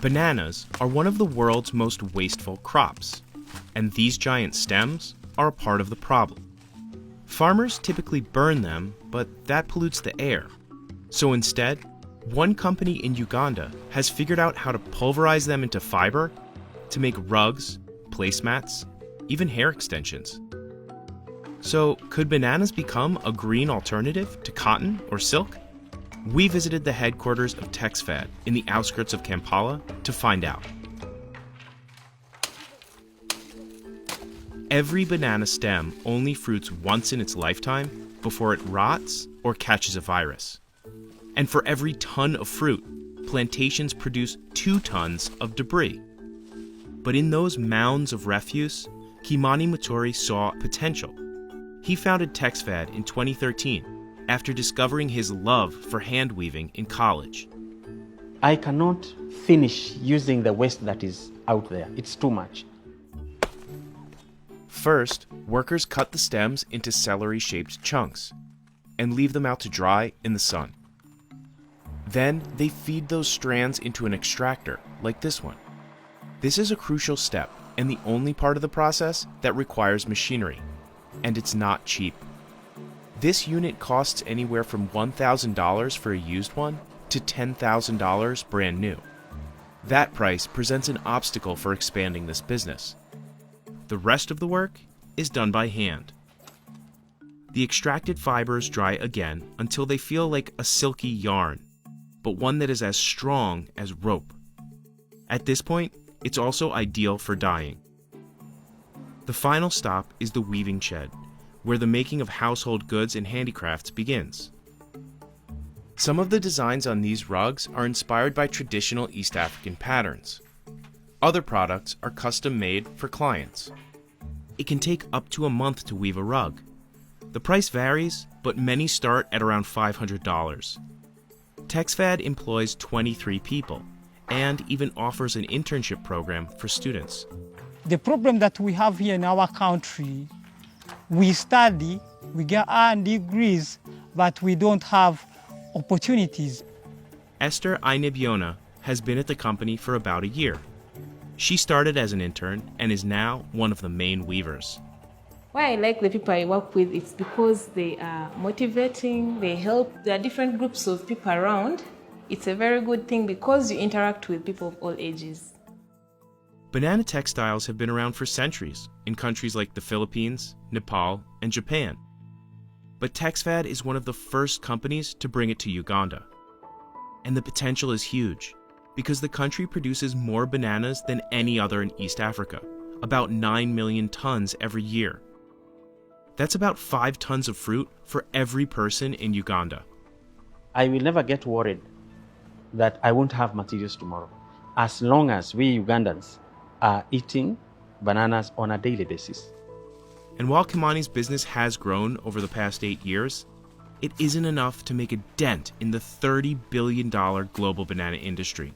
Bananas are one of the world's most wasteful crops, and these giant stems are a part of the problem. Farmers typically burn them, but that pollutes the air. So instead, one company in Uganda has figured out how to pulverize them into fiber to make rugs, placemats, even hair extensions. So, could bananas become a green alternative to cotton or silk? We visited the headquarters of Texfad in the outskirts of Kampala to find out. Every banana stem only fruits once in its lifetime before it rots or catches a virus. And for every ton of fruit, plantations produce 2 tons of debris. But in those mounds of refuse, Kimani Muturi saw potential. He founded Texfad in 2013 after discovering his love for hand weaving in college. I cannot finish using the waste that is out there. It's too much. First, workers cut the stems into celery-shaped chunks and leave them out to dry in the sun. Then they feed those strands into an extractor, like this one. This is a crucial step and the only part of the process that requires machinery, and it's not cheap. This unit costs anywhere from $1,000 for a used one to $10,000 brand new. That price presents an obstacle for expanding this business. The rest of the work is done by hand. The extracted fibers dry again until they feel like a silky yarn, but one that is as strong as rope. At this point, it's also ideal for dyeing. The final stop is the weaving shed, where the making of household goods and handicrafts begins. Some of the designs on these rugs are inspired by traditional East African patterns. Other products are custom made for clients. It can take up to a month to weave a rug. The price varies, but many start at around $500. Texfad employs 23 people and even offers an internship program for students. The problem that we have here in our country, we study, we get our degrees, but we don't have opportunities. Esther Ainebiona has been at the company for about a year. She started as an intern and is now one of the main weavers. Why I like the people I work with, it's because they are motivating, they help. There are different groups of people around. It's a very good thing because you interact with people of all ages. Banana textiles have been around for centuries in countries like the Philippines, Nepal, and Japan. But Texfad is one of the first companies to bring it to Uganda. And the potential is huge, because the country produces more bananas than any other in East Africa, about 9 million tons every year. That's about 5 tons of fruit for every person in Uganda. I will never get worried that I won't have materials tomorrow, as long as we Ugandans are eating bananas on a daily basis. And while Kimani's business has grown over the past 8 years, it isn't enough to make a dent in the $30 billion global banana industry.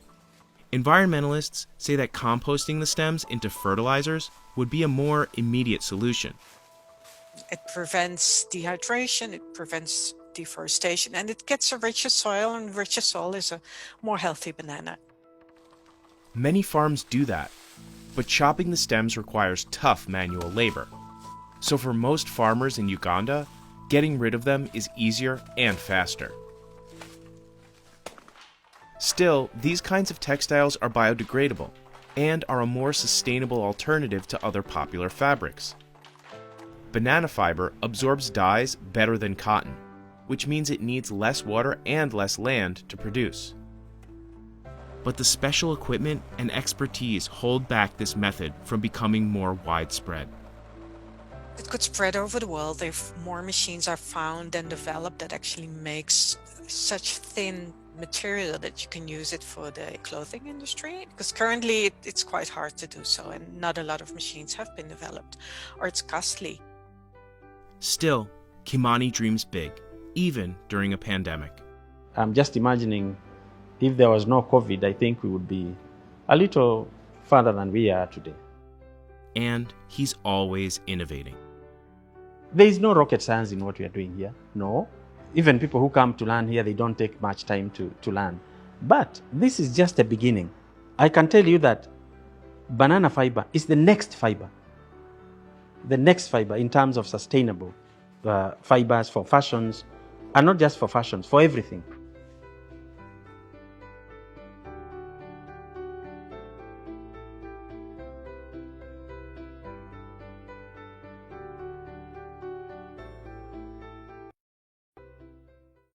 Environmentalists say that composting the stems into fertilizers would be a more immediate solution. It prevents dehydration, it prevents deforestation, and it gets a richer soil, and richer soil is a more healthy banana. Many farms do that, but chopping the stems requires tough manual labor. So for most farmers in Uganda, getting rid of them is easier and faster. Still, these kinds of textiles are biodegradable and are a more sustainable alternative to other popular fabrics. Banana fiber absorbs dyes better than cotton, which means it needs less water and less land to produce. But the special equipment and expertise hold back this method from becoming more widespread. It could spread over the world if more machines are found and developed that actually makes such thin material that you can use it for the clothing industry, because currently it's quite hard to do so and not a lot of machines have been developed, or it's costly. Still, Kimani dreams big, even during a pandemic. I'm just imagining if there was no COVID, I think we would be a little further than we are today. And he's always innovating. There is no rocket science in what we are doing here. No. Even people who come to learn here, they don't take much time to learn. But this is just a beginning. I can tell you that banana fiber is the next fiber in terms of sustainable fibers for fashions, and not just for fashions, for everything.